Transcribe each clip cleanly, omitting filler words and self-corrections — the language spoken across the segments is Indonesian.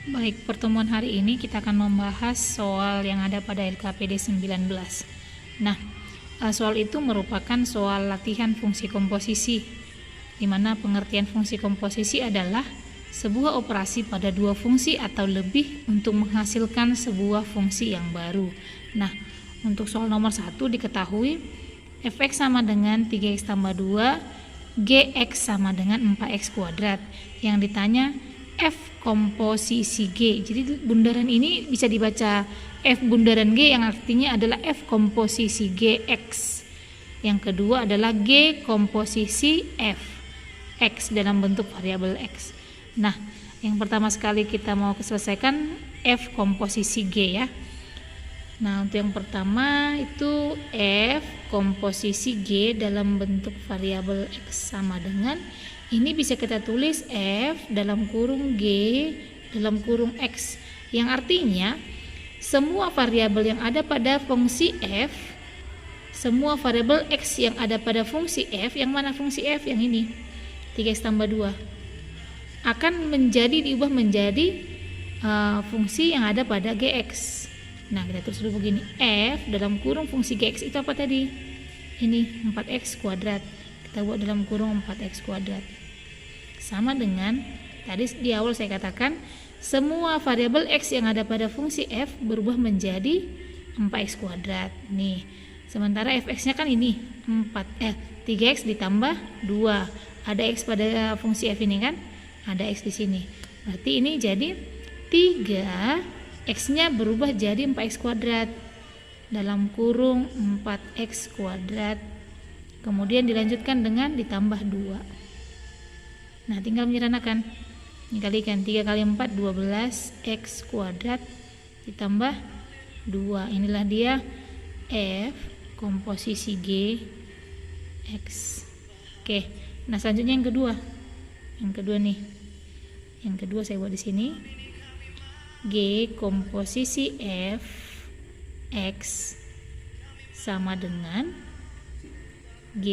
Baik, pertemuan hari ini kita akan membahas soal yang ada pada LKPD 19. Nah, soal itu merupakan soal latihan fungsi komposisi, di mana pengertian fungsi komposisi adalah sebuah operasi pada dua fungsi atau lebih untuk menghasilkan sebuah fungsi yang baru. Nah, untuk soal nomor 1 diketahui fx sama dengan 3x tambah 2, gx sama dengan 4x kuadrat. Yang ditanya f komposisi G. Jadi bundaran ini bisa dibaca f bundaran G yang artinya adalah f komposisi Gx. Yang kedua adalah G komposisi f x dalam bentuk variabel x. Nah, yang pertama sekali kita mau selesaikan f komposisi G ya. Nah, untuk yang pertama itu f komposisi G dalam bentuk variabel x sama dengan, ini bisa kita tulis f dalam kurung G dalam kurung x, yang artinya semua variabel yang ada pada fungsi f, semua variabel x yang ada pada fungsi f, yang mana fungsi f yang ini 3x tambah 2 akan diubah menjadi fungsi yang ada pada gx. Nah, kita tulis dulu begini, f dalam kurung fungsi gx itu apa tadi? Ini 4x kuadrat, kita buat dalam kurung 4x kuadrat. Sama dengan tadi di awal saya katakan semua variabel x yang ada pada fungsi f berubah menjadi 4x kuadrat. Nih, sementara fx-nya kan ini 3x ditambah 2. Ada x pada fungsi f ini kan? Ada x di sini. Berarti ini jadi 3, x-nya berubah jadi 4x kuadrat dalam kurung 4x kuadrat. Kemudian dilanjutkan dengan ditambah 2. Nah, tinggal menyederhanakan. Ini kalikan 3 kali 4 12 x kuadrat ditambah 2. Inilah dia f komposisi G x. Oke. Nah, selanjutnya yang kedua. Yang kedua nih. Yang kedua saya buat di sini. G komposisi f x sama dengan G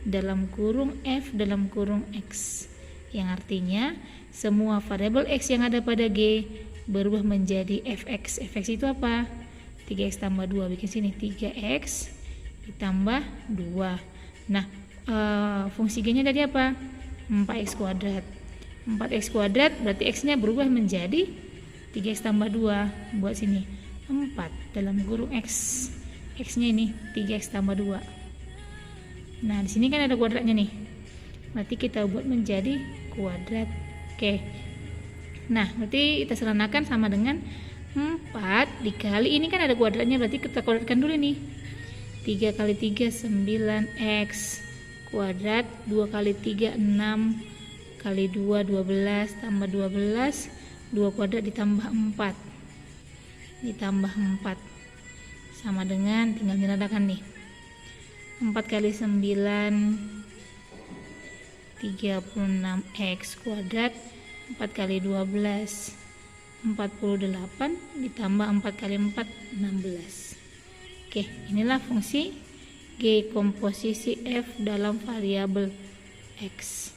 dalam kurung f dalam kurung x, yang artinya semua variabel x yang ada pada G berubah menjadi fx. Fx itu apa? 3x tambah 2. Bikin sini 3x ditambah 2. Nah, fungsi G nya tadi apa? 4x kuadrat. 4x kuadrat berarti x nya berubah menjadi 3x tambah 2. Buat sini 4 dalam kurung x. X nya ini 3x tambah 2. Nah, di sini kan ada kuadratnya nih. Berarti kita buat menjadi kuadrat. Oke. Nah, berarti kita sederhanakan sama dengan 4 dikali ini kan ada kuadratnya, berarti kita kuadratkan dulu nih. 3 kali 3 9x kuadrat, 2 kali 3 6 kali 2 12 tambah 12, 2 kuadrat ditambah 4 sama dengan, tinggal diradakan nih, 4 kali 9 36x kuadrat, 4 kali 12 48 ditambah 4 kali 4 16. Oke, inilah fungsi G komposisi f dalam variabel x.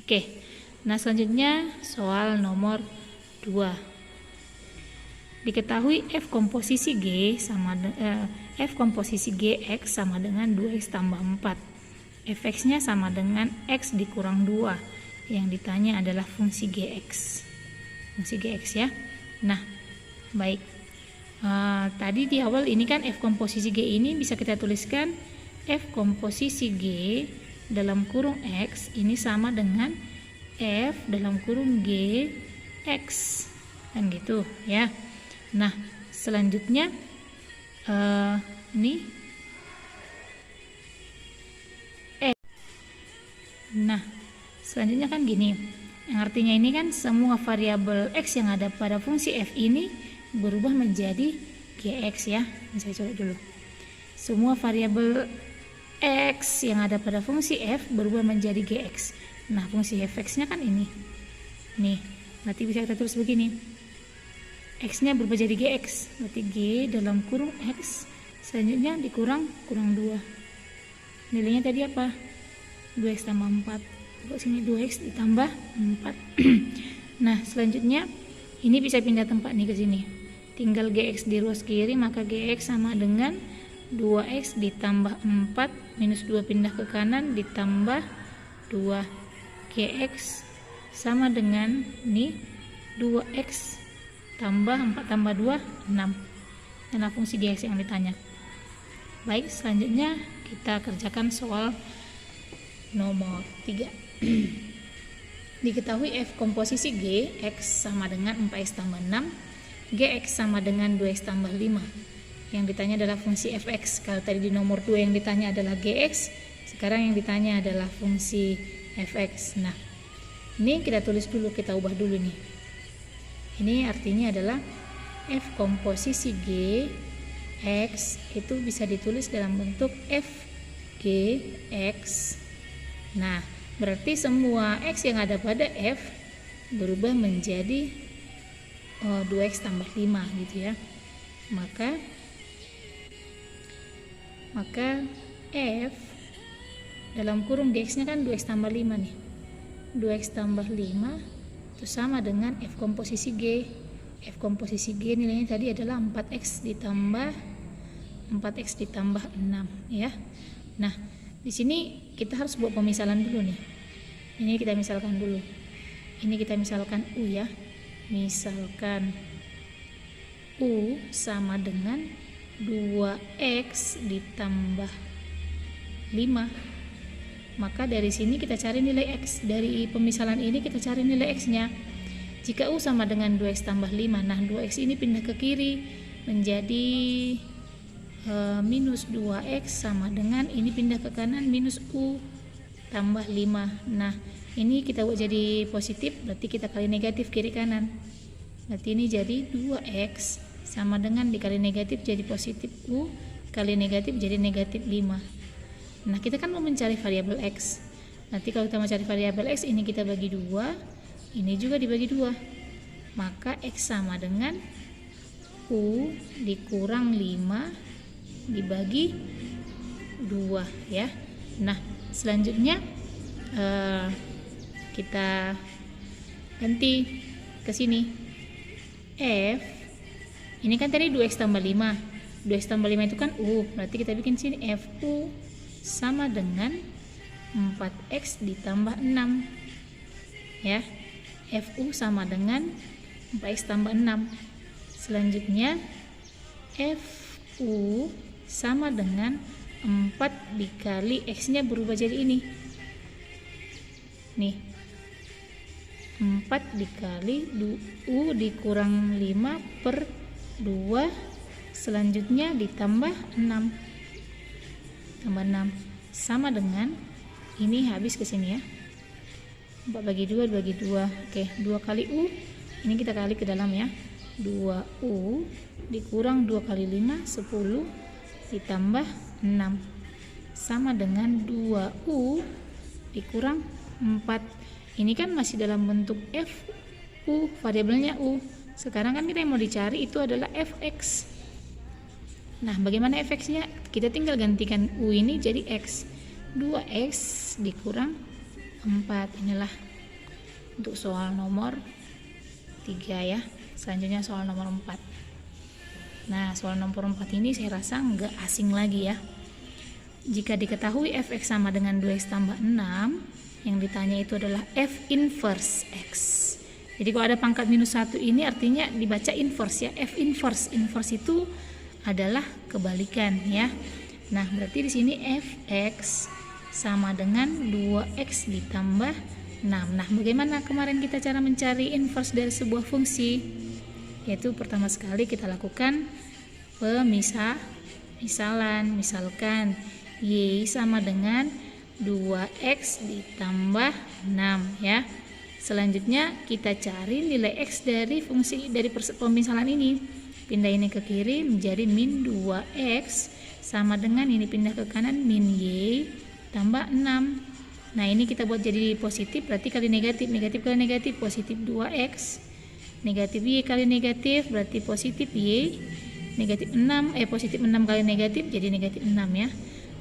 Oke. Nah, selanjutnya soal nomor 2. Diketahui f komposisi G f komposisi Gx sama dengan 2x tambah 4. Fx-nya sama dengan x dikurang 2. Yang ditanya adalah fungsi Gx. Fungsi Gx ya. Nah, baik. Tadi di awal ini kan f komposisi G ini bisa kita tuliskan f komposisi G dalam kurung x ini sama dengan f dalam kurung G x. Kan gitu ya. Nah, selanjutnya ini nah, selanjutnya kan gini, yang artinya ini kan semua variabel x yang ada pada fungsi f ini berubah menjadi gx ya. Saya coba dulu. Semua variabel x yang ada pada fungsi f berubah menjadi gx. Nah, fungsi fx-nya kan ini. Nih, berarti bisa kita tulis begini. X-nya berubah jadi gx, berarti g dalam kurung x, selanjutnya dikurang 2. Nilainya tadi apa? 2x tambah 4. Buat sini 2x ditambah 4. Nah, selanjutnya Ini bisa pindah tempat nih ke sini. Tinggal Gx di ruas kiri, maka Gx sama dengan 2x ditambah 4 minus 2 pindah ke kanan ditambah 2. Gx sama dengan nih 2x tambah 4 tambah 2, 6. Inilah fungsi Gx yang ditanya. Baik, selanjutnya kita kerjakan soal nomor 3. Diketahui f komposisi G, x sama dengan 4x tambah 6, Gx sama dengan 2x tambah 5. Yang ditanya adalah fungsi fx. Kalau tadi di nomor 2 yang ditanya adalah Gx, sekarang yang ditanya adalah fungsi fx. Nah, ini kita tulis dulu, kita ubah dulu nih. Ini artinya adalah f komposisi G, x itu bisa ditulis dalam bentuk f Gx. Nah, berarti semua x yang ada pada f berubah menjadi 2x tambah 5 gitu ya. Maka f dalam kurung Gx nya kan 2x tambah 5 nih. 2x tambah 5 itu sama dengan f komposisi G. F komposisi G nilainya tadi adalah 4x ditambah 6 ya. Nah, di sini kita harus buat pemisalan dulu nih. Ini kita misalkan dulu. Ini kita misalkan U ya. Misalkan U sama dengan 2x ditambah 5. Maka dari sini kita cari nilai x. Dari pemisalan ini kita cari nilai x-nya. Jika U sama dengan 2x tambah 5, nah 2x ini pindah ke kiri menjadi minus 2x sama dengan ini pindah ke kanan minus U tambah 5. Nah, ini kita buat jadi positif, berarti kita kali negatif kiri kanan. Berarti ini jadi 2x sama dengan dikali negatif jadi positif U kali negatif jadi negatif 5. Nah, kita kan mau mencari variabel x. Nanti kalau kita mau cari variabel x, ini kita bagi 2, ini juga dibagi 2. Maka x sama dengan U dikurang 5 dibagi 2 ya. Nah, selanjutnya kita ganti ke sini. F ini kan tadi 2x tambah 5. 2x tambah 5 itu kan U. Berarti kita bikin sini FU sama dengan 4x ditambah 6 ya. FU sama dengan 4x tambah 6. Selanjutnya FU sama dengan 4 dikali x nya berubah jadi ini nih, 4 dikali U dikurang 5 per 2, selanjutnya ditambah 6 tambah 6 sama dengan ini habis ke sini ya, 4 bagi 2 bagi 2. Oke, 2 kali U ini kita kali ke dalam ya, 2U dikurang 2 kali 5 10 ditambah 6 sama dengan 2U dikurang 4. Ini kan masih dalam bentuk F U, variabelnya U. Sekarang kan kita yang mau dicari itu adalah fx. Nah, bagaimana fx-nya? Kita tinggal gantikan U ini jadi x. 2x dikurang 4. Inilah untuk soal nomor 3 ya. Selanjutnya soal nomor 4. Nah, soal nomor 4 ini saya rasa nggak asing lagi ya. Jika diketahui fx sama dengan 2x tambah 6, yang ditanya itu adalah f inverse x. Jadi kalau ada pangkat minus 1 ini artinya dibaca inverse ya. F inverse. Inverse itu adalah kebalikan ya. Nah, berarti di sini fx sama dengan 2x ditambah 6. Nah, bagaimana kemarin kita cara mencari inverse dari sebuah fungsi? Yaitu pertama sekali kita lakukan pemisalan. Misalkan y sama dengan 2x ditambah 6 ya. Selanjutnya kita cari nilai x dari fungsi dari pemisalan ini. Pindah ini ke kiri menjadi min 2x sama dengan ini pindah ke kanan min y tambah 6. Nah, ini kita buat jadi positif, berarti kali negatif. Negatif kali negatif positif 2x. Negatif y kali negatif berarti positif y. Negatif 6 positif 6 kali negatif jadi negatif 6 ya.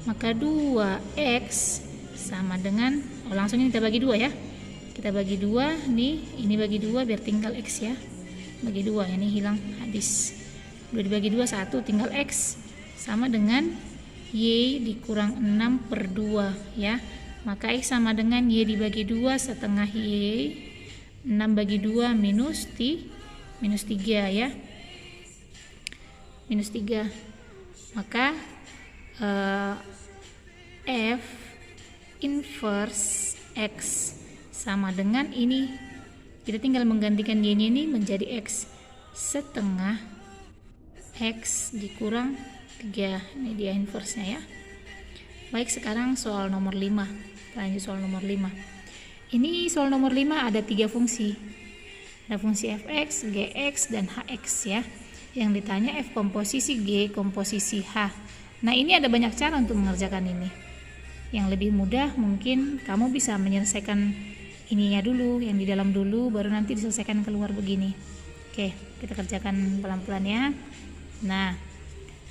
Maka 2x sama dengan langsung ini kita bagi 2 ya. Kita bagi 2 nih, ini bagi 2 biar tinggal x ya. bagi 2, ini hilang habis. 2 dibagi 2 1, tinggal X sama dengan Y dikurang 6/2 ya. Maka X sama dengan Y dibagi 2 setengah Y, 6 bagi 2 minus 3 ya, minus 3. Maka F inverse X sama dengan ini, kita tinggal menggantikan Y ini menjadi X setengah X dikurang 3. Ini dia inverse-nya ya. Baik, sekarang soal nomor 5. Lanjut soal nomor 5. Ini soal nomor 5 ada 3 fungsi. Ada fungsi fx, gx, dan hx ya. Yang ditanya f komposisi G, komposisi H. Nah, ini ada banyak cara untuk mengerjakan ini. Yang lebih mudah mungkin kamu bisa menyelesaikan ininya dulu, yang di dalam dulu, baru nanti diselesaikan keluar begini. Oke, kita kerjakan pelan-pelan ya. Nah,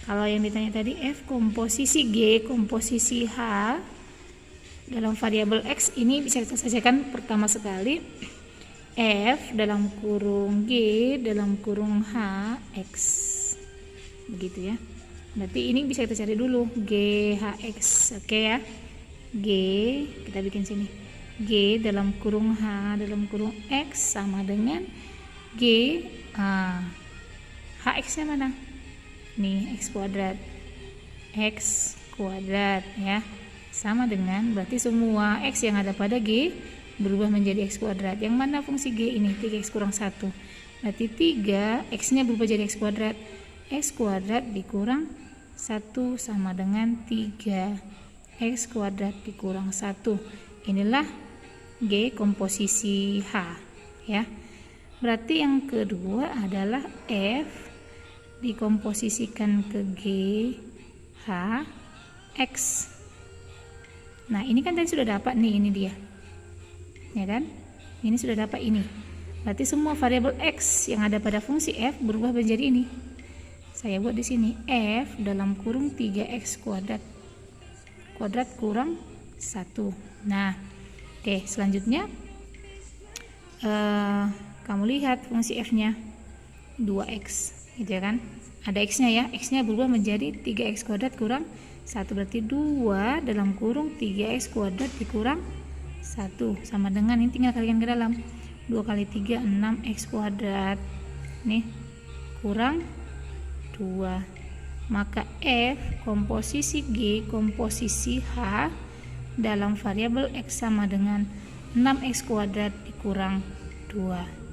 kalau yang ditanya tadi f komposisi G, komposisi H dalam variabel X, ini bisa kita selesaikan pertama sekali f dalam kurung G dalam kurung H X, begitu ya. Berarti ini bisa kita cari dulu G H X. Oke ya, G kita bikin sini, G dalam kurung H dalam kurung X sama dengan G H X nya mana nih, X kuadrat ya, sama dengan berarti semua X yang ada pada G berubah menjadi X kuadrat. Yang mana fungsi G ini 3X kurang 1, berarti 3 X nya berubah jadi X kuadrat. X kuadrat dikurang 1 sama dengan 3 X kuadrat dikurang 1. Inilah G komposisi H ya. Berarti yang kedua adalah F dikomposisikan ke G H X. Nah, ini kan tadi sudah dapat nih, ini dia ya kan, ini sudah dapat ini. Berarti semua variabel X yang ada pada fungsi F berubah menjadi ini. Saya buat di sini F dalam kurung 3X kuadrat kurang 1. Nah, oke, selanjutnya kamu lihat fungsi F nya 2X gitu ya kan, ada X nya ya, X nya berubah menjadi 3X kuadrat kurang 1, berarti 2 dalam kurung 3X kuadrat dikurang 1 sama dengan ini, tinggal kalikan ke dalam 2 kali 3 6X kuadrat nih kurang 2. Maka F komposisi G komposisi H dalam variabel X sama dengan 6X kuadrat dikurang 2.